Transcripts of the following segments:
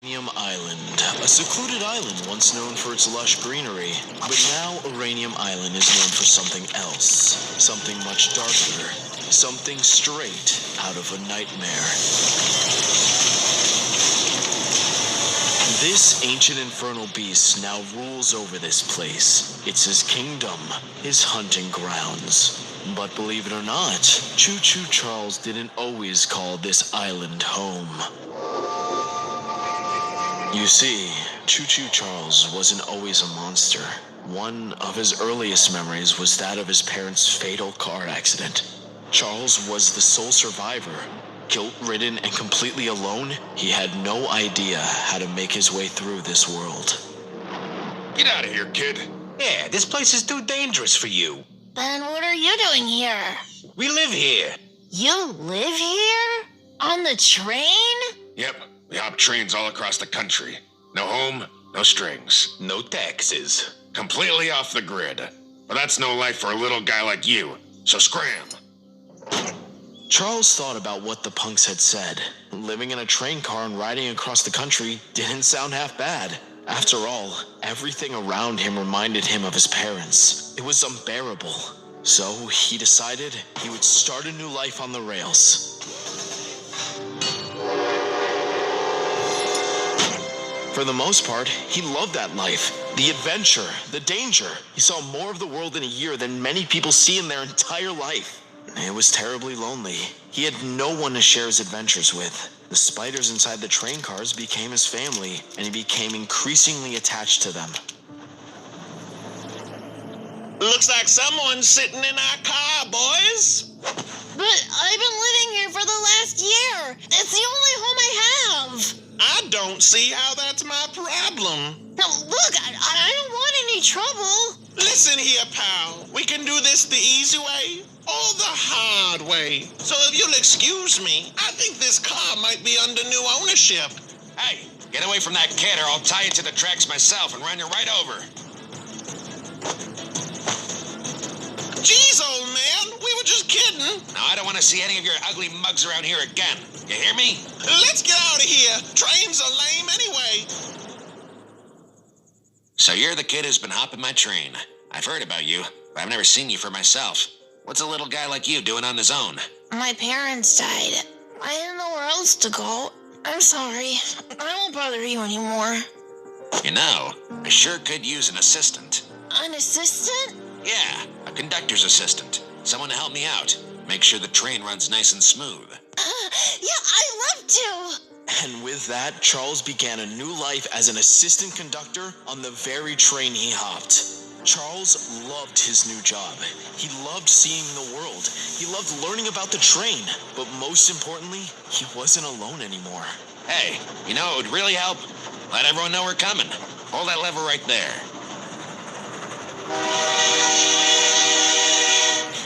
Uranium Island, a secluded island once known for its lush greenery, but now Uranium Island is known for something else, something much darker, something straight out of a nightmare. This ancient infernal beast now rules over this place. It's his kingdom, his hunting grounds. But believe it or not, Choo Choo Charles didn't always call this island home. You see, Choo Choo Charles wasn't always a monster. One of his earliest memories was that of his parents' fatal car accident. Charles was the sole survivor. Guilt-ridden and completely alone, he had no idea how to make his way through this world. Get out of here, kid. Yeah, this place is too dangerous for you. Then what are you doing here? We live here. You live here? On the train? Yep, we hop trains all across the country. No home, no strings. No taxes. Completely off the grid. But that's no life for a little guy like you, so scram. Charles thought about what the punks had said. Living in a train car and riding across the country didn't sound half bad. After all, everything around him reminded him of his parents. It was unbearable. So he decided he would start a new life on the rails. For the most part, he loved that life. The adventure, the danger. He saw more of the world in a year than many people see in their entire life. It was terribly lonely. He had no one to share his adventures with. The spiders inside the train cars became his family, and he became increasingly attached to them. Looks like someone's sitting in our car, boys. But I've been living here for the last year. It's the only home I have. I don't see how that's my problem. Now, look, I don't want any trouble. Listen here, pal. We can do this the easy way or the hard way. So if you'll excuse me, I think this car might be under new ownership. Hey, get away from that kid or I'll tie you to the tracks myself and run you right over. Jeez, old man, we were just kidding. Now, I don't want to see any of your ugly mugs around here again. You hear me? Let's get out of here. Trains are lame anyway. So you're the kid who's been hopping my train. I've heard about you, but I've never seen you for myself. What's a little guy like you doing on his own? My parents died. I didn't know where else to go. I'm sorry. I won't bother you anymore. You know, I sure could use an assistant. An assistant? Yeah, a conductor's assistant. Someone to help me out. Make sure the train runs nice and smooth. Yeah, I'd love to. And with that, Charles began a new life as an assistant conductor on the very train he hopped. Charles loved his new job. He loved seeing the world. He loved learning about the train. But most importantly, he wasn't alone anymore. Hey, you know what would really help? Let everyone know we're coming. Hold that lever right there.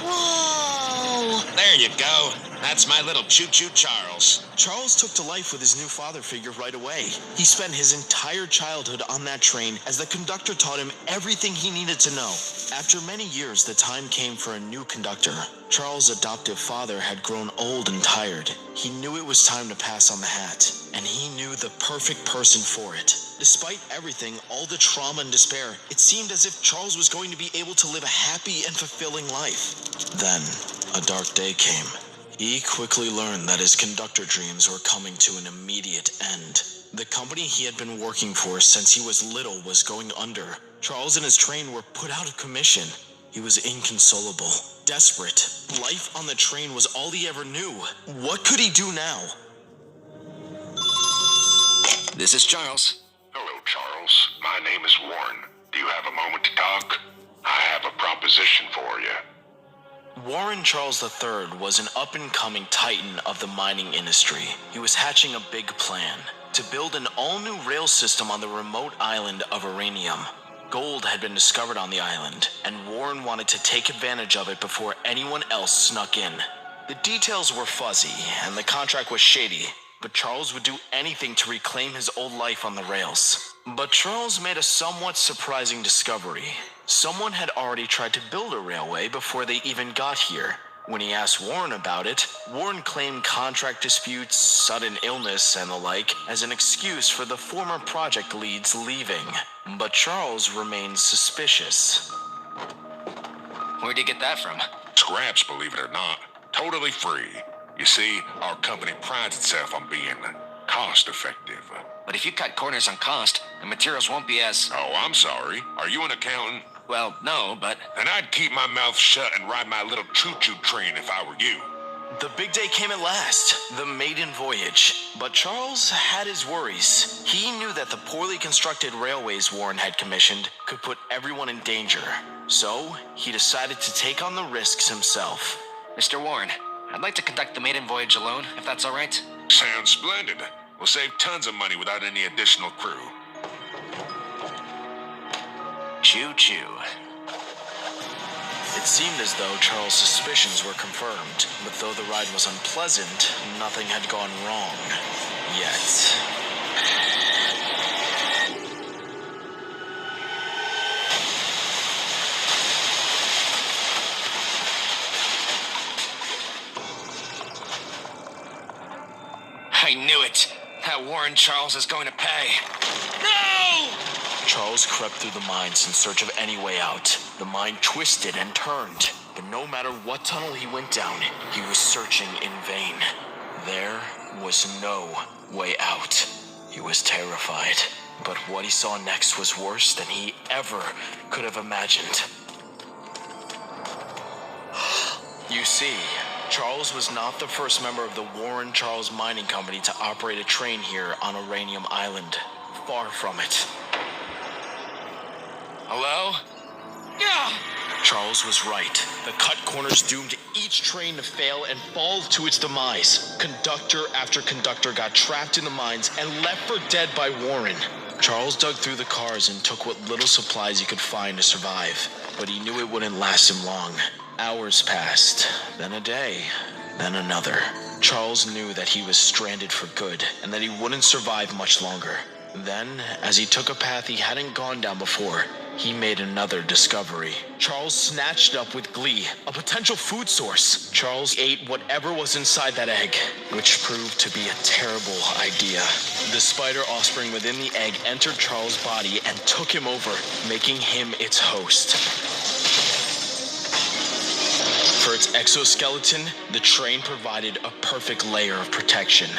Whoa! There you go. That's my little Choo Choo Charles. Charles took to life with his new father figure right away. He spent his entire childhood on that train as the conductor taught him everything he needed to know. After many years, the time came for a new conductor. Charles' adoptive father had grown old and tired. He knew it was time to pass on the hat, and he knew the perfect person for it. Despite everything, all the trauma and despair, it seemed as if Charles was going to be able to live a happy and fulfilling life. Then, a dark day came. He quickly learned that his conductor dreams were coming to an immediate end. The company he had been working for since he was little was going under. Charles and his train were put out of commission. He was inconsolable, desperate. Life on the train was all he ever knew. What could he do now? This is Charles. Hello, Charles. My name is Warren. Do you have a moment to talk? I have a proposition for you. Warren Charles III was an up-and-coming titan of the mining industry. He was hatching a big plan to build an all-new rail system on the remote island of Uranium. Gold had been discovered on the island, and Warren wanted to take advantage of it before anyone else snuck in. The details were fuzzy, and the contract was shady, but Charles would do anything to reclaim his old life on the rails. But Charles made a somewhat surprising discovery. Someone had already tried to build a railway before they even got here. When he asked Warren about it, Warren claimed contract disputes, sudden illness, and the like as an excuse for the former project lead's leaving. But Charles remained suspicious. Where'd you get that from? Scraps, believe it or not. Totally free. You see, our company prides itself on being cost-effective. But if you cut corners on cost, the materials won't be as... Oh, I'm sorry. Are you an accountant? Well, no, but... Then I'd keep my mouth shut and ride my little choo-choo train if I were you. The big day came at last, the maiden voyage. But Charles had his worries. He knew that the poorly constructed railways Warren had commissioned could put everyone in danger. So, he decided to take on the risks himself. Mr. Warren, I'd like to conduct the maiden voyage alone, if that's all right. Sounds splendid. We'll save tons of money without any additional crew. Choo Choo. It seemed as though Charles' suspicions were confirmed, but though the ride was unpleasant, nothing had gone wrong. Yet. I knew it. That Warren Charles is going to pay. No! Charles crept through the mines in search of any way out. The mine twisted and turned, but no matter what tunnel he went down, he was searching in vain. There was no way out. He was terrified, but what he saw next was worse than he ever could have imagined. You see, Charles was not the first member of the Warren Charles Mining Company to operate a train here on Uranium Island. Far from it. Hello? Yeah! Charles was right. The cut corners doomed each train to fail and fall to its demise. Conductor after conductor got trapped in the mines and left for dead by Warren. Charles dug through the cars and took what little supplies he could find to survive. But he knew it wouldn't last him long. Hours passed, then a day, then another. Charles knew that he was stranded for good and that he wouldn't survive much longer. Then, as he took a path he hadn't gone down before, he made another discovery. Charles snatched it up with glee, a potential food source. Charles ate whatever was inside that egg, which proved to be a terrible idea. The spider offspring within the egg entered Charles' body and took him over, making him its host. For its exoskeleton, the train provided a perfect layer of protection.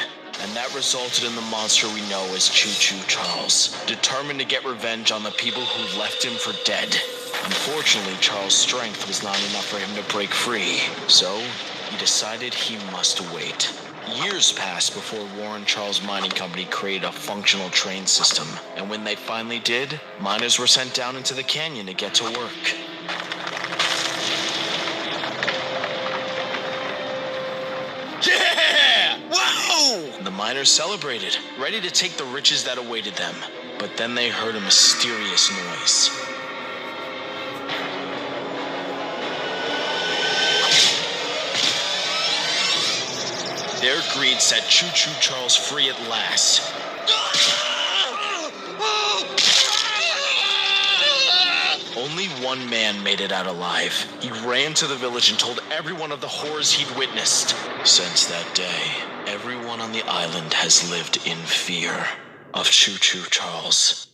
And that resulted in the monster we know as Choo Choo Charles, determined to get revenge on the people who left him for dead. Unfortunately, Charles' strength was not enough for him to break free, so he decided he must wait. Years passed before Warren Charles Mining Company created a functional train system, and when they finally did, miners were sent down into the canyon to get to work. Yeah! Whoa! The miners celebrated, ready to take the riches that awaited them. But then they heard a mysterious noise. Their greed set Choo Choo Charles free at last. Only one man made it out alive. He ran to the village and told everyone of the horrors he'd witnessed. Since that day, everyone on the island has lived in fear of Choo Choo Charles.